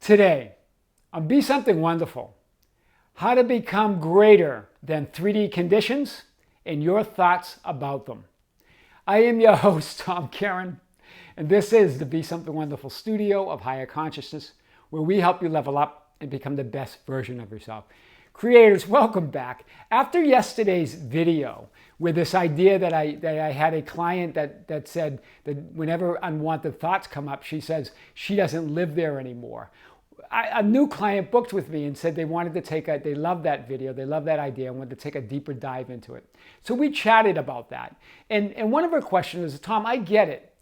Today, on Be Something Wonderful, how to become greater than 3D conditions and your thoughts about them. I am your host, Tom Karen, and this is the Be Something Wonderful studio of higher consciousness, where we help you level up and become the best version of yourself. Creators, welcome back. After yesterday's video, with this idea that I had a client that said that whenever unwanted thoughts come up, she says she doesn't live there anymore. A new client booked with me and said they wanted to they loved that video, they loved that idea, and wanted to take a deeper dive into it. So we chatted about that. And one of her questions was, Tom, I get it.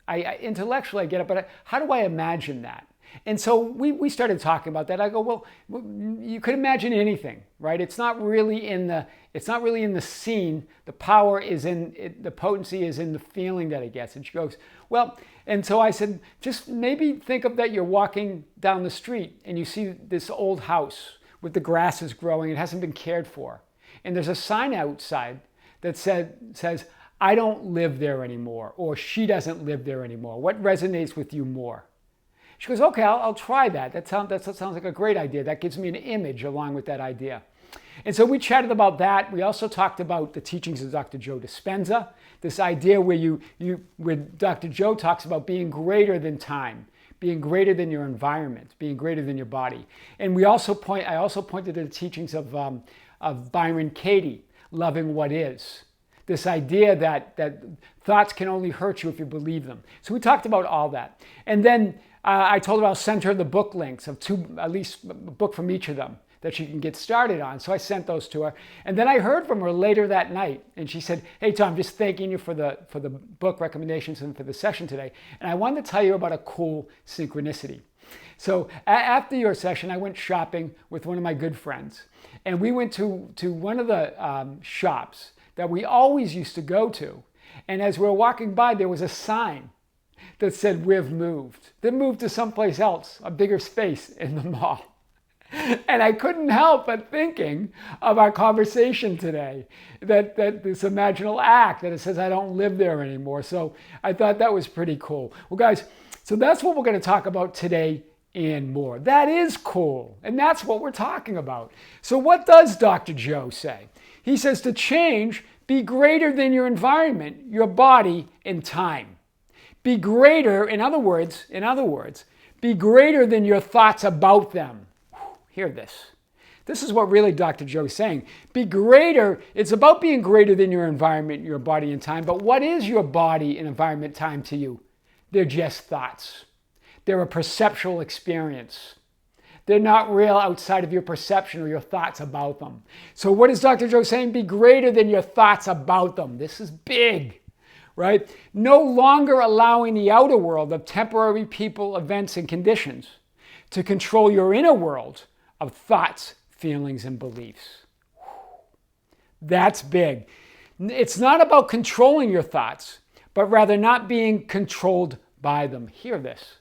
Intellectually I get it, but how do I imagine that? And so we started talking about that. I go, well, you could imagine anything, right? It's not really in the scene. The power is in it, the potency is in the feeling that it gets. And she goes, well, and so I said, just maybe think of that you're walking down the street and you see this old house with the grass is growing, it hasn't been cared for. And there's a sign outside that says, I don't live there anymore, or she doesn't live there anymore. What resonates with you more? She goes, okay, I'll try that. That sounds like a great idea. That gives me an image along with that idea. And so we chatted about that. We also talked about the teachings of Dr. Joe Dispenza, this idea where Dr. Joe talks about being greater than time, being greater than your environment, being greater than your body. And I also pointed to the teachings of Byron Katie, loving what is. This idea that thoughts can only hurt you if you believe them. So we talked about all that. And then I told her I'll send her the book links of at least a book from each of them that she can get started on. So I sent those to her. And then I heard from her later that night. And she said, hey, Tom, just thanking you for the book recommendations and for the session today. And I wanted to tell you about a cool synchronicity. So after your session, I went shopping with one of my good friends. And we went to one of the shops that we always used to go to. And as we were walking by, there was a sign that said, we've moved. They moved to someplace else, a bigger space in the mall. And I couldn't help but thinking of our conversation today, that this imaginal act, that it says I don't live there anymore. So I thought that was pretty cool. Well, guys, so that's what we're going to talk about today and more. That is cool. And that's what we're talking about. So what does Dr. Joe say? He says to change, be greater than your environment, your body, and time. Be greater, in other words, be greater than your thoughts about them. Hear this. This is what really Dr. Joe is saying. Be greater. It's about being greater than your environment, your body, and time. But what is your body and environment, time to you? They're just thoughts. They're a perceptual experience. They're not real outside of your perception or your thoughts about them. So what is Dr. Joe saying? Be greater than your thoughts about them. This is big. Right? No longer allowing the outer world of temporary people, events, and conditions to control your inner world of thoughts, feelings, and beliefs. That's big. It's not about controlling your thoughts, but rather not being controlled by them. Hear this.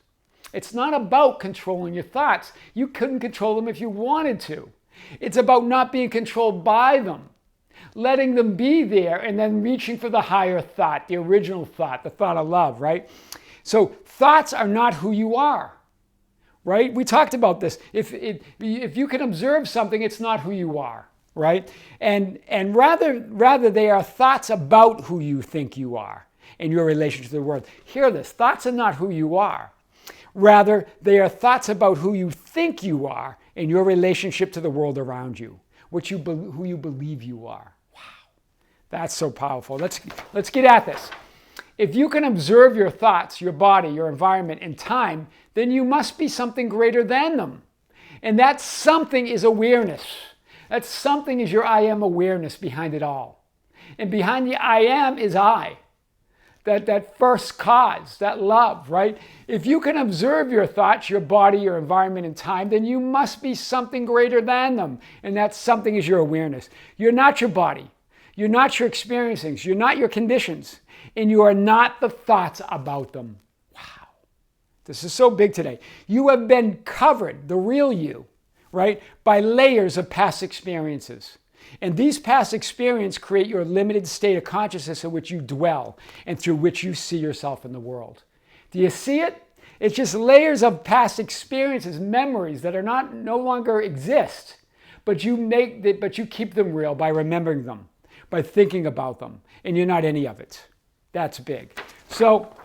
It's not about controlling your thoughts. You couldn't control them if you wanted to. It's about not being controlled by them. Letting them be there and then reaching for the higher thought, the original thought, the thought of love, right? So thoughts are not who you are, right? We talked about this. If you can observe something, it's not who you are, right? And rather they are thoughts about who you think you are in your relationship to the world. Hear this. Thoughts are not who you are. Rather, they are thoughts about who you think you are in your relationship to the world around you, who you believe you are. That's so powerful. Let's get at this. If you can observe your thoughts, your body, your environment, and time, then you must be something greater than them. And that something is awareness. That something is your I am awareness behind it all. And behind the I am is I. That first cause, that love, right? If you can observe your thoughts, your body, your environment, and time, then you must be something greater than them. And that something is your awareness. You're not your body. You're not your experiencings. You're not your conditions. And you are not the thoughts about them. Wow. This is so big today. You have been covered, the real you, right, by layers of past experiences. And these past experiences create your limited state of consciousness in which you dwell and through which you see yourself in the world. Do you see it? It's just layers of past experiences, memories that are no longer exist, but you keep them real by remembering them, by thinking about them, and you're not any of it. That's big. So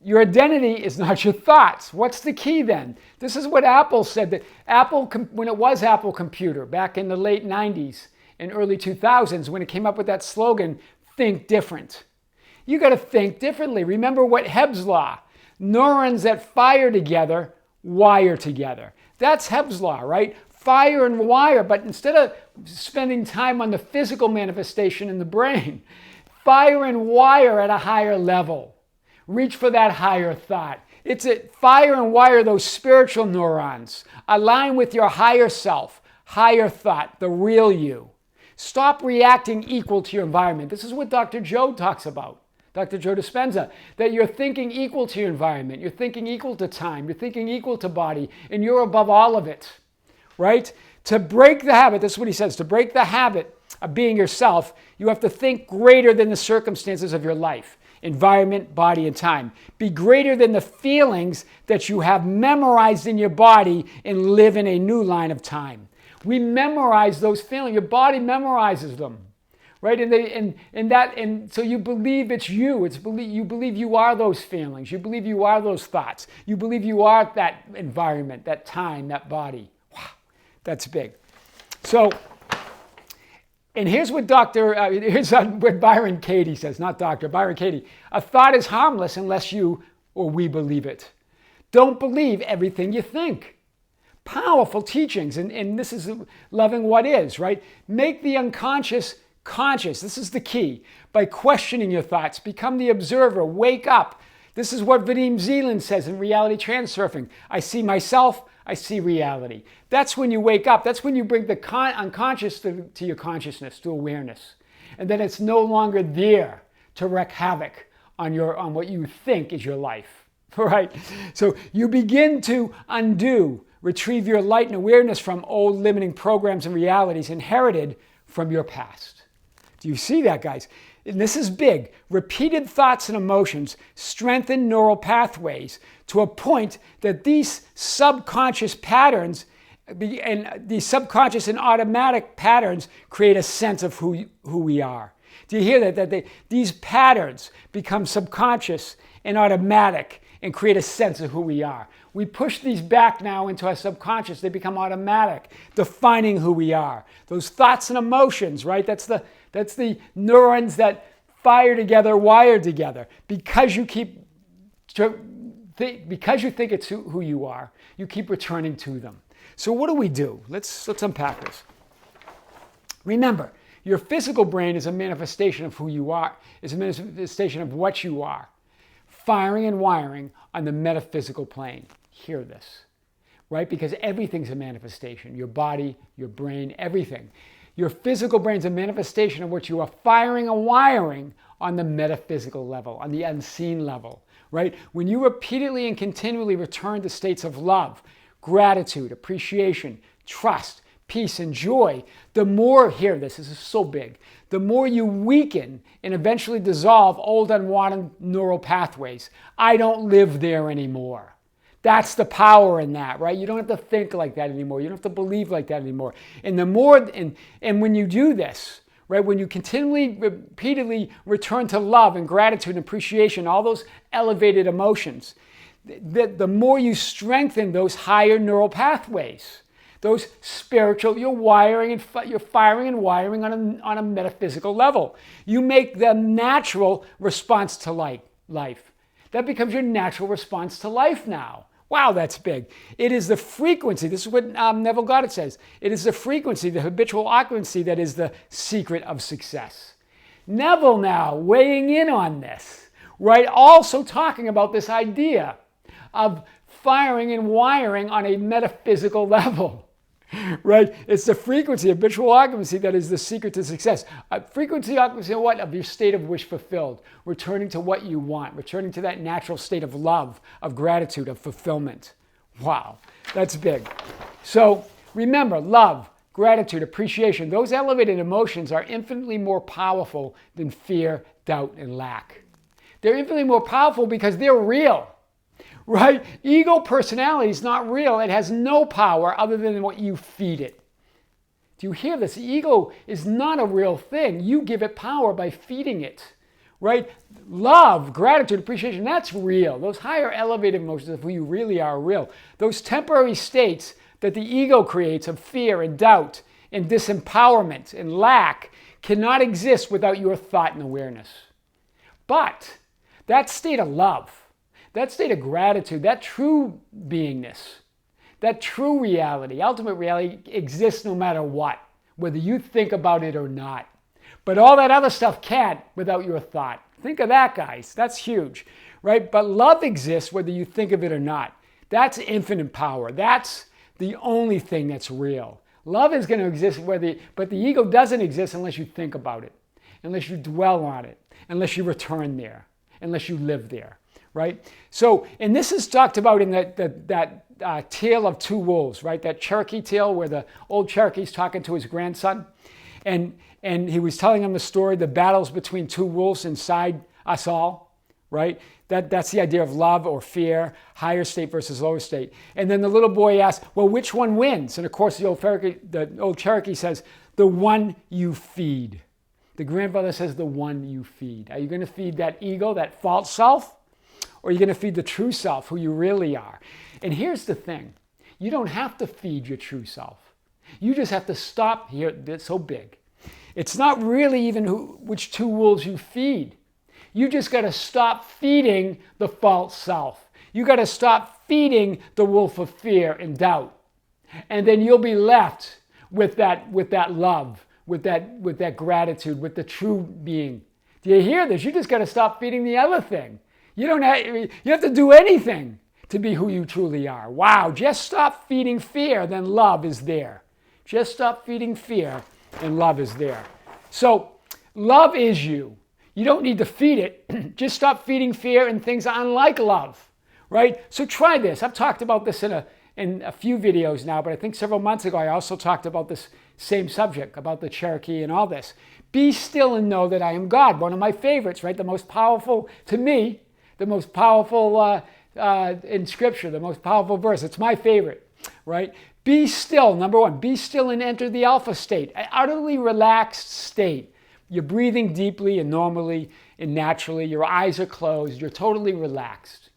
your identity is not your thoughts. What's the key then? This is what Apple said, that Apple, when it was Apple Computer back in the late 90s and early 2000s, when it came up with that slogan, think different. You got to think differently. Remember what Hebb's law, neurons that fire together, wire together. That's Hebb's law, right? Fire and wire, but instead of spending time on the physical manifestation in the brain, fire and wire at a higher level. Reach for that higher thought. It's a fire and wire those spiritual neurons. Align with your higher self, higher thought, the real you. Stop reacting equal to your environment. This is what Dr. Joe talks about. Dr. Joe Dispenza, that you're thinking equal to your environment, you're thinking equal to time, you're thinking equal to body, and you're above all of it, right? To break the habit, this is what he says, to break the habit of being yourself, you have to think greater than the circumstances of your life, environment, body, and time. Be greater than the feelings that you have memorized in your body and live in a new line of time. We memorize those feelings. Your body memorizes them. Right, and so you believe it's you. You believe you are those feelings. You believe you are those thoughts. You believe you are that environment, that time, that body. Wow, that's big. So, and here's what what Byron Katie says, not Dr. Byron Katie. A thought is harmless unless you or we believe it. Don't believe everything you think. Powerful teachings, and this is loving what is, right? Make the unconscious conscious. This is the key. By questioning your thoughts, become the observer, wake up. This is what Vadim Zeland says in Reality Transurfing. I see myself, I see reality. That's when you wake up. That's when you bring the unconscious to your consciousness, to awareness. And then it's no longer there to wreak havoc on what you think is your life. Right? So you begin to retrieve your light and awareness from old limiting programs and realities inherited from your past. Do you see that, guys? And this is big. Repeated thoughts and emotions strengthen neural pathways to a point that these subconscious patterns and these subconscious and automatic patterns create a sense of who we are. Do you hear that? These patterns become subconscious and automatic and create a sense of who we are. We push these back now into our subconscious. They become automatic, defining who we are. Those thoughts and emotions, right? That's the neurons that fire together, wire together. Because you think it's who you are, you keep returning to them. So what do? Let's unpack this. Remember, your physical brain is a manifestation of who you are, is a manifestation of what you are. Firing and wiring on the metaphysical plane. Hear this, right? Because everything's a manifestation. Your body, your brain, everything. Your physical brain is a manifestation of what you are firing and wiring on the metaphysical level, on the unseen level, right? When you repeatedly and continually return to states of love, gratitude, appreciation, trust, peace, and joy, the more, hear this, this is so big, the more you weaken and eventually dissolve old unwanted neural pathways. I don't live there anymore. That's the power in that, right? You don't have to think like that anymore. You don't have to believe like that anymore. And the more, and when you do this, right, when you continually, repeatedly return to love and gratitude and appreciation, all those elevated emotions, the more you strengthen those higher neural pathways, those spiritual, you're firing and wiring on a metaphysical level. You make the natural response to life. That becomes your natural response to life now. Wow, that's big. It is the frequency. This is what Neville Goddard says. It is the frequency, the habitual occupancy that is the secret of success. Neville now weighing in on this, right? Also talking about this idea of firing and wiring on a metaphysical level. Right? It's the frequency, habitual occupancy that is the secret to success. Frequency occupancy of what? Of your state of wish fulfilled. Returning to what you want. Returning to that natural state of love, of gratitude, of fulfillment. Wow, that's big. So remember, love, gratitude, appreciation, those elevated emotions are infinitely more powerful than fear, doubt, and lack. They're infinitely more powerful because they're real. right? Ego personality is not real. It has no power other than what you feed it. Do you hear this? Ego is not a real thing. You give it power by feeding it, right? Love, gratitude, appreciation, that's real. Those higher elevated emotions of who you really are real. Those temporary states that the ego creates of fear and doubt and disempowerment and lack cannot exist without your thought and awareness. But that state of love, that state of gratitude, that true beingness, that true reality, ultimate reality exists no matter what, whether you think about it or not. But all that other stuff can't without your thought. Think of that, guys. That's huge, right? But love exists whether you think of it or not. That's infinite power. That's the only thing that's real. Love is going to exist but the ego doesn't exist unless you think about it, unless you dwell on it, unless you return there, unless you live there, right? So, and this is talked about in that tale of two wolves, right? That Cherokee tale where the old Cherokee's talking to his grandson, and he was telling him the story, the battles between two wolves inside us all, right? That's the idea of love or fear, higher state versus lower state. And then the little boy asks, well, which one wins? And of course, the old Cherokee says, the one you feed. The grandfather says, the one you feed. Are you going to feed that ego, that false self? Or are you going to feed the true self, who you really are? And here's the thing. You don't have to feed your true self. You just have to stop here. It's so big. It's not really even which two wolves you feed. You just got to stop feeding the false self. You got to stop feeding the wolf of fear and doubt. And then you'll be left with that love, with that gratitude, with the true being. Do you hear this? You just got to stop feeding the other thing. You have to do anything to be who you truly are. Wow, just stop feeding fear, then love is there. Just stop feeding fear and love is there. So love is you. You don't need to feed it. Just stop feeding fear and things unlike love, right? So try this. I've talked about this in a few videos now, but I think several months ago I also talked about this same subject, about the Cherokee and all this. Be still and know that I am God. One of my favorites, right? The most powerful, to me, the most powerful in Scripture, the most powerful verse. It's my favorite, right? Be still, number one. Be still and enter the alpha state, an utterly relaxed state. You're breathing deeply and normally and naturally. Your eyes are closed. You're totally relaxed,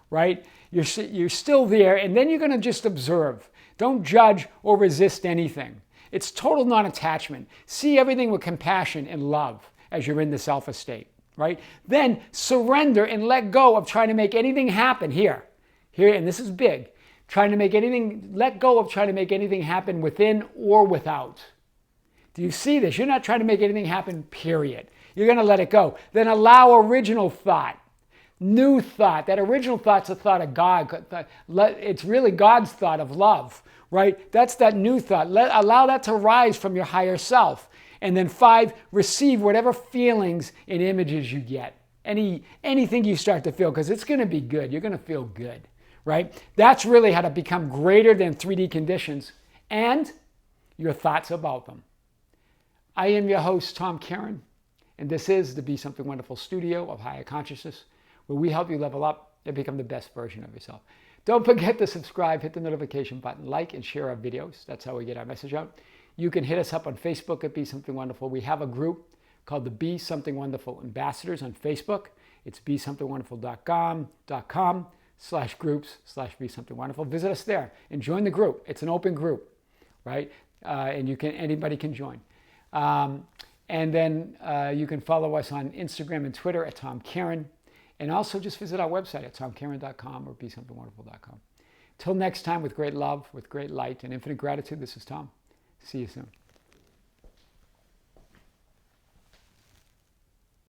right? You're still there, and then you're going to just observe. Don't judge or resist anything. It's total non-attachment. See everything with compassion and love as you're in this alpha state, right? Then surrender and let go of trying to make anything happen here, and this is big. Let go of trying to make anything happen within or without. Do you see this? You're not trying to make anything happen, period. You're going to let it go. Then allow original thought, new thought. That original thought's a thought of God. It's really God's thought of love, right? That's that new thought. Allow that to rise from your higher self. And then 5, receive whatever feelings and images you get. Anything you start to feel, because it's going to be good. You're going to feel good, right? That's really how to become greater than 3D conditions and your thoughts about them. I am your host, Tom Karen, and this is the Be Something Wonderful studio of higher consciousness, where we help you level up and become the best version of yourself. Don't forget to subscribe, hit the notification button, like and share our videos. That's how we get our message out. You can hit us up on Facebook at Be Something Wonderful. We have a group called the Be Something Wonderful Ambassadors on Facebook. It's besomethingwonderful.com/groups/Be Something Wonderful. Visit us there and join the group. It's an open group, right? And anybody can join. And then you can follow us on Instagram and Twitter at Tom Karen. And also just visit our website at tomkaren.com or besomethingwonderful.com. Till next time, with great love, with great light and infinite gratitude, this is Tom. See you soon.